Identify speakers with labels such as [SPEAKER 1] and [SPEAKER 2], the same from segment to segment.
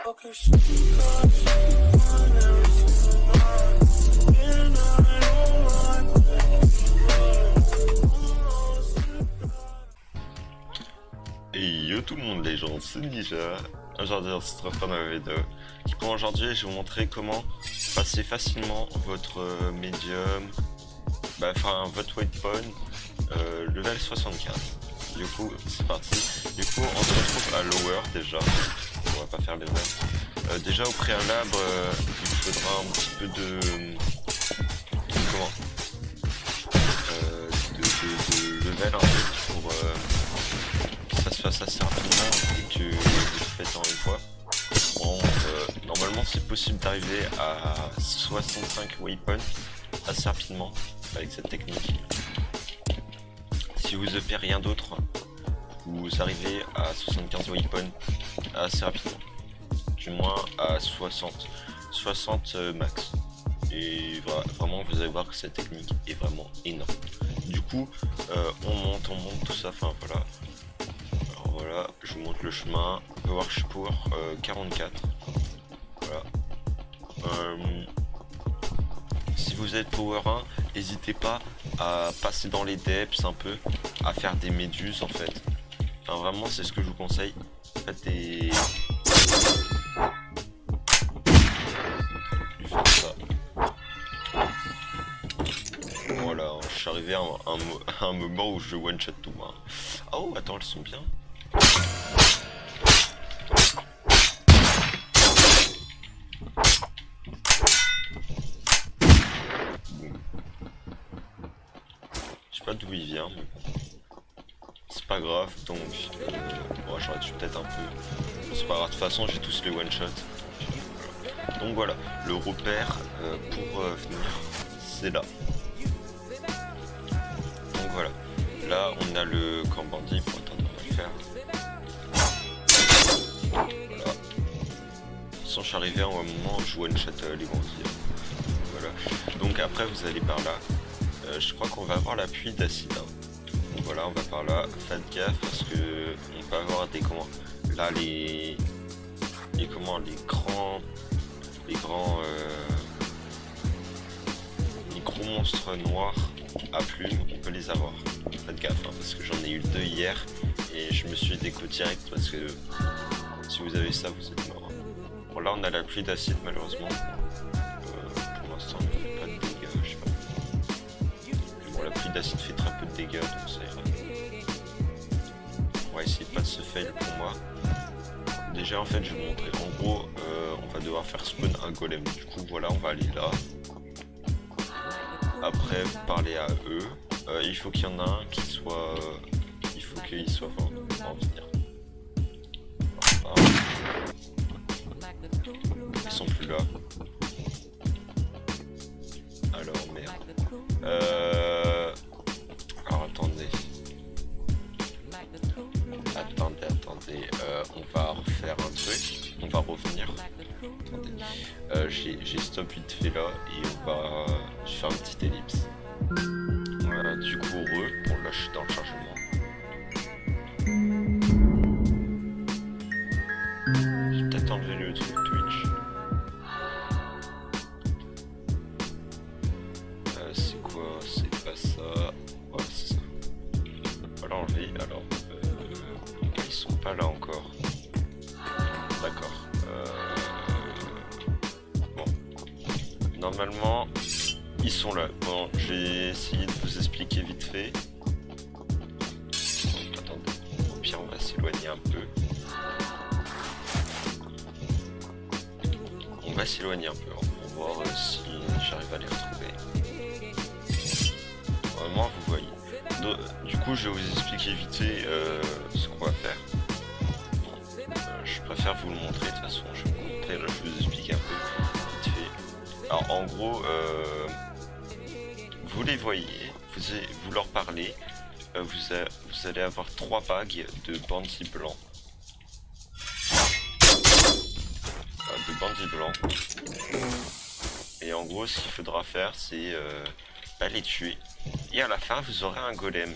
[SPEAKER 1] Et yo tout le monde les gens, c'est Ninja. Aujourd'hui on se retrouve dans la vidéo. Du coup aujourd'hui je vais vous montrer comment passer facilement votre medium, enfin votre waypoint level 75. Du coup c'est parti. Du coup on se retrouve à lower déjà. On va pas faire les mêmes. Déjà au préalable il faudra un petit peu de level un peu pour que ça se fasse assez rapidement et que vous le faites en une fois. Bon, normalement c'est possible d'arriver à 65 waypoints assez rapidement avec cette technique. Si vous ne faites rien d'autre, vous arrivez à 75 waypoints assez rapidement. Du moins à 60 max. Et vraiment vous allez voir que cette technique est vraiment énorme. Du coup on monte tout ça, enfin voilà. Alors voilà, je vous montre le chemin. Power pour 44. Voilà. Si vous êtes power 1, n'hésitez pas à passer dans les depths un peu, à faire des méduses en fait. Enfin vraiment c'est ce que je vous conseille. Faites des... Voilà, je suis arrivé à un moment où je one shot tout. Hein. Oh attends, elles sont bien. Je sais pas d'où il vient, mais c'est pas grave. Donc, bon, j'aurais dû peut-être un peu. C'est pas grave. De toute façon, j'ai tous les one shot. Donc voilà, le repère pour venir, c'est là. Donc voilà, là on a le camp bandit pour attendre, on va le faire. Voilà. De toute façon, je suis arrivé à un moment où je one shot les bandits. Voilà. Donc après vous allez par là. Je crois qu'on va avoir la pluie d'acide. Hein. Donc voilà, on va par là. Faites gaffe parce que on peut avoir des là les gros monstres noirs à plumes, on peut les avoir. Faites gaffe hein, parce que j'en ai eu 2 hier et je me suis déco direct parce que si vous avez ça vous êtes mort. Bon là on a la pluie d'acide malheureusement. Pour l'instant on fait pas de dégâts, je sais pas. Bon la pluie d'acide fait très peu de dégâts donc ça ira. On va essayer de pas de se fail pour moi. Déjà en fait je vais vous montrer. En gros on va devoir faire spawn un golem. Du coup voilà on va aller là. Après vous parlez à eux. Il faut qu'il y en a un qui soit. Il faut qu'il soit en venir. Voilà. Ils sont plus là. Alors merde. Alors attendez. Attendez. On va refaire un truc. On va revenir. Attendez. J'ai stop vite fait là et on va. Je vais faire une petite ellipse. Voilà, du coup pour lâcher dans le chargement. Je vais peut-être enlever le truc Twitch. C'est quoi? C'est pas ça. Ouais c'est ça. On va l'enlever alors. Ils sont pas là encore. D'accord. Bon. Normalement. Ils sont là. Bon, j'ai essayé de vous expliquer vite fait. Attendez. Au pire, on va s'éloigner un peu. On va s'éloigner un peu hein, pour voir si j'arrive à les retrouver. Vraiment, vous voyez. Donc, du coup, je vais vous expliquer vite fait ce qu'on va faire. Je préfère vous le montrer de toute façon. Je vais vous montrer, là, je vais vous expliquer un peu vite fait. Alors, en gros, vous les voyez, vous leur parlez, vous allez avoir 3 vagues de bandits blancs. Et en gros, ce qu'il faudra faire, c'est les tuer. Et à la fin, vous aurez un golem.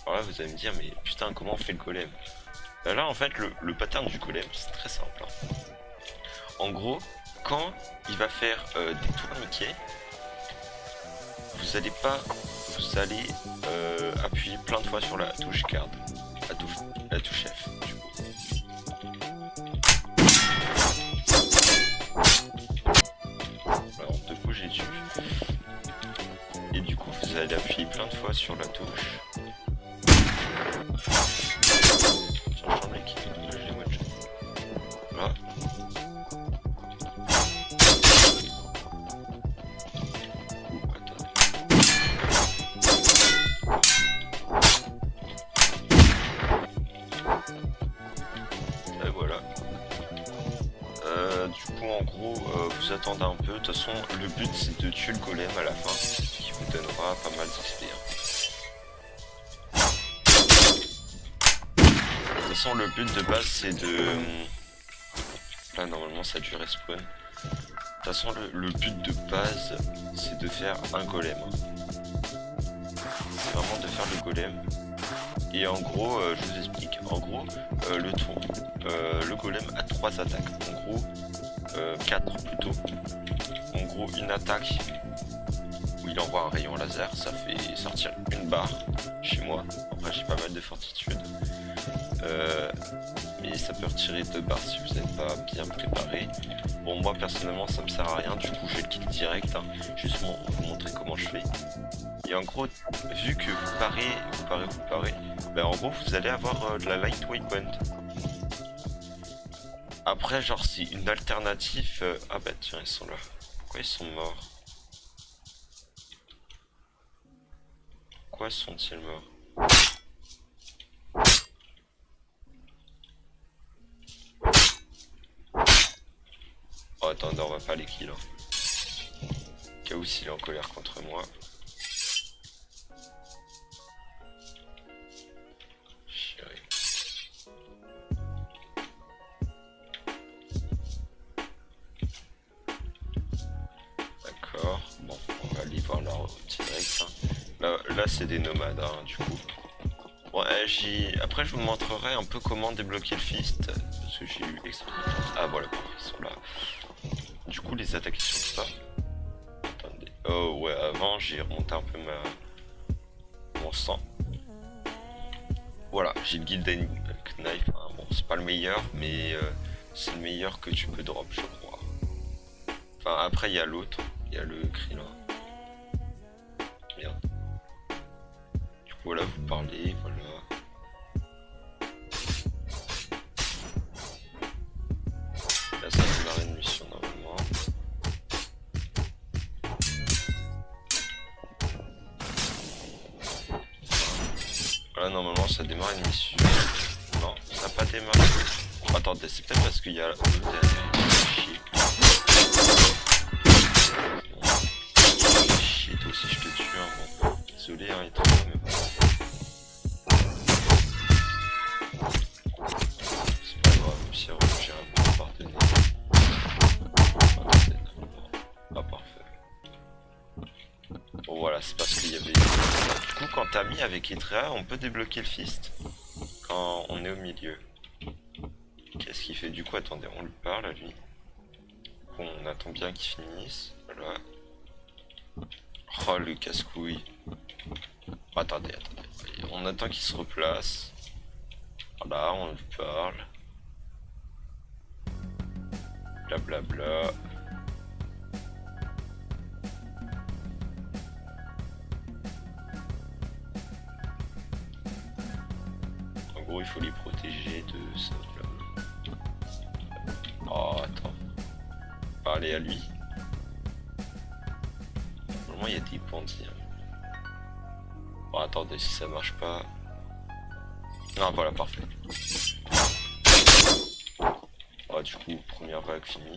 [SPEAKER 1] Alors là, vous allez me dire, mais putain, comment on fait le golem? Là, en fait, le pattern du golem, c'est très simple. Hein. En gros, quand il va faire des tourniquets, vous allez pas, vous allez appuyer plein de fois sur la touche garde, la touche F. Du coup. Alors de coup j'ai tué. Et du coup vous allez appuyer plein de fois sur la touche. Tiens, j'en ai qui je l'ai one shot. Voilà. Et voilà. Du coup en gros vous attendez un peu. De toute façon le but c'est de tuer le golem à la fin, ce qui vous donnera pas mal d'XP. De toute façon le but de base c'est de... Là normalement ça a dû respawn. De toute façon le but de base c'est de faire un golem. C'est vraiment de faire le golem. Et en gros, je vous explique. En gros, le golem a 3 attaques. En gros, 4 plutôt. En gros, une attaque où il envoie un rayon laser, ça fait sortir une barre chez moi. Après, j'ai pas mal de fortitude. Et ça peut retirer 2 barres si vous n'êtes pas bien préparé. Bon, moi personnellement, ça me sert à rien. Du coup, je le kill direct. Juste pour vous montrer comment je fais. Et en gros, vu que vous parez, ben en gros vous allez avoir de la lightweight weapon. Après genre c'est une alternative... Ah bah tiens ils sont là. Pourquoi ils sont morts? Pourquoi sont-ils morts? Oh attendez, on va pas les kill. Chaos il est en colère contre moi. Bon, on va aller voir leur direct. Là c'est des nomades, du coup. Bon, après, je vous montrerai un peu comment débloquer le fist. Parce que j'ai eu extrêmement de chance. Ah, voilà, ils sont là. Du coup, les attaquer sur ça. Attendez. Oh, ouais, avant, j'ai remonté un peu mon sang. Voilà, j'ai le Gilded Knife. Bon, c'est pas le meilleur, mais c'est le meilleur que tu peux drop, je crois. Enfin, après, il y a l'autre. Il y a le cri là. Merde. Du coup, voilà, vous parlez, voilà. Là, ça démarre une mission normalement. Voilà, normalement, ça démarre une mission. Non, ça n'a pas démarré. Oh, attendez, c'est peut-être parce qu'il y a le dernier. Shit, toi aussi je te tue, bon. Désolé, il est trop mais bon. C'est pas grave, si j'ai un bon partenaire. Ah, parfait. Bon, voilà, c'est parce qu'il y avait... Du coup, quand t'as mis avec Etrea, on peut débloquer le fist. Quand on est au milieu. Qu'est-ce qu'il fait? Du coup, attendez, on lui parle à lui. Bon, on attend bien qu'il finisse. Voilà. Oh, le casse-couille. Attendez. On attend qu'il se replace. Voilà, on lui parle. Blablabla. En gros, il faut les protéger de ça. Oh, attends. Parler à lui. Normalement, il y a des bandits. Bon, attendez, si ça marche pas... Ah, voilà, parfait. Oh, du coup, première vague finie.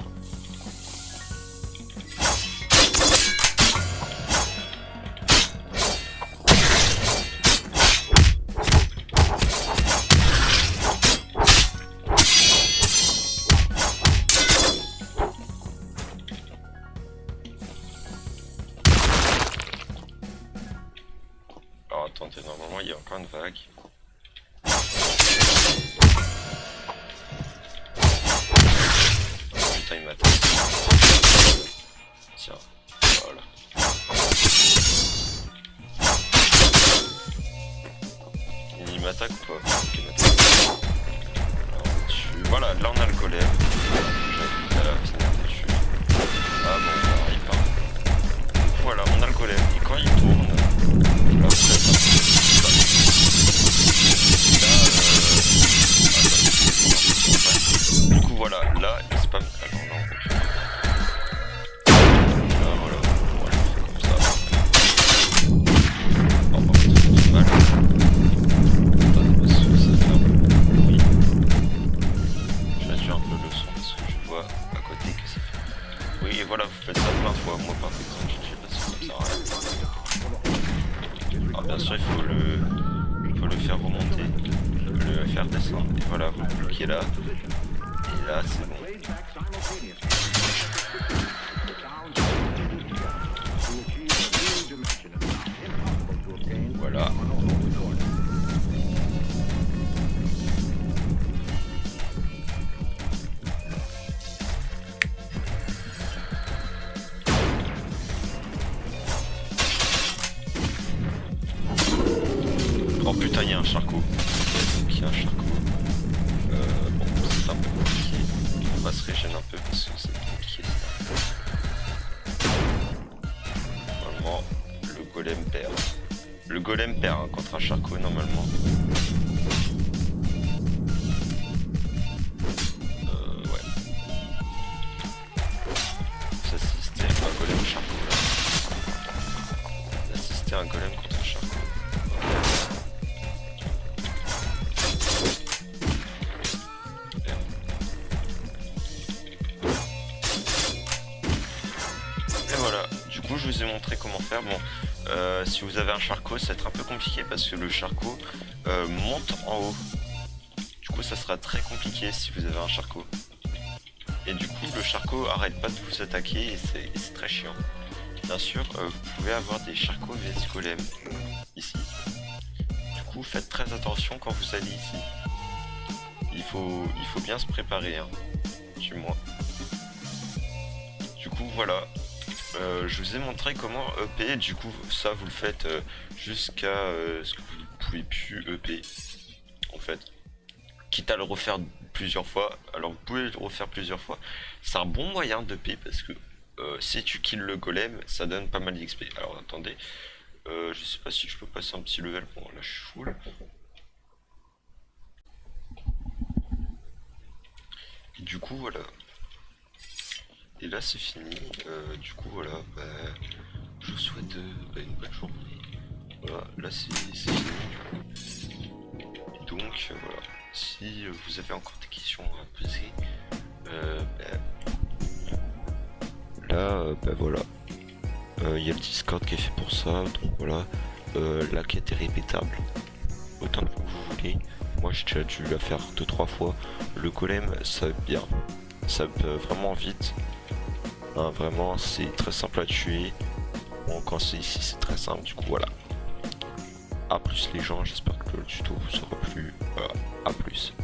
[SPEAKER 1] Alors, attendez, normalement, il y a encore une vague. Attends, il m'attaque. Tiens, voilà. Il m'attaque ou pas? Ok, il m'attaque. Voilà, là on a le golem. J'avais finir dessus. Ah bon, il part. Voilà, on a le golem. Et quand il tourne, là, du coup voilà, là il spam. Attends, non, ok. Là voilà, voilà, on fait comme ça. Oh, par contre, ça fait mal. Attends, parce que ça fait un peu de bruit. Je réduis un peu le son parce que je vois à côté que ça fait. Oui, et voilà, vous faites ça plein de fois. Moi par exemple, je sais pas si ça sert à rien. Alors bien sûr, il faut le faire remonter, le faire descendre. Et voilà, vous bloquez là. Et là, c'est bon. Voilà. Oh putain, il y a un charcot. Donc il y a un charcot. Bon, c'est un peu compliqué. On va se régénérer un peu parce que c'est compliqué. Normalement, le golem perd. Le golem perd hein, contre un charcot normalement. Ouais. S'assister à un golem charcot là. Assister à un golem contre un charcot. Du coup, je vous ai montré comment faire. Bon, si vous avez un charcot, ça va être un peu compliqué parce que le charcot monte en haut. Du coup, ça sera très compliqué si vous avez un charcot. Et du coup, le charcot arrête pas de vous attaquer et c'est très chiant. Bien sûr, vous pouvez avoir des charcots vs golem ici. Du coup, faites très attention quand vous allez ici. Il faut bien se préparer, hein, du moins. Du coup, voilà. Je vous ai montré comment EP, du coup ça vous le faites jusqu'à ce que vous ne pouvez plus EP en fait, quitte à le refaire plusieurs fois. Alors vous pouvez le refaire plusieurs fois, c'est un bon moyen d'EP parce que si tu kills le golem ça donne pas mal d'XP. Alors attendez, je sais pas si je peux passer un petit level. Bon là je suis full. Et du coup voilà. Et là c'est fini, du coup voilà, je vous souhaite une bonne journée. Voilà, là c'est fini du coup. Donc voilà, si vous avez encore des questions à poser, là voilà, il y a le Discord qui est fait pour ça, donc voilà, la quête est répétable, autant que vous voulez. Moi j'ai déjà dû la faire 2-3 fois. Le golem ça bien, ça peut vraiment vite. Hein, vraiment c'est très simple à tuer. Bon, quand c'est ici c'est très simple, du coup voilà. A plus les gens, j'espère que le tuto vous aura plu. Voilà, à plus.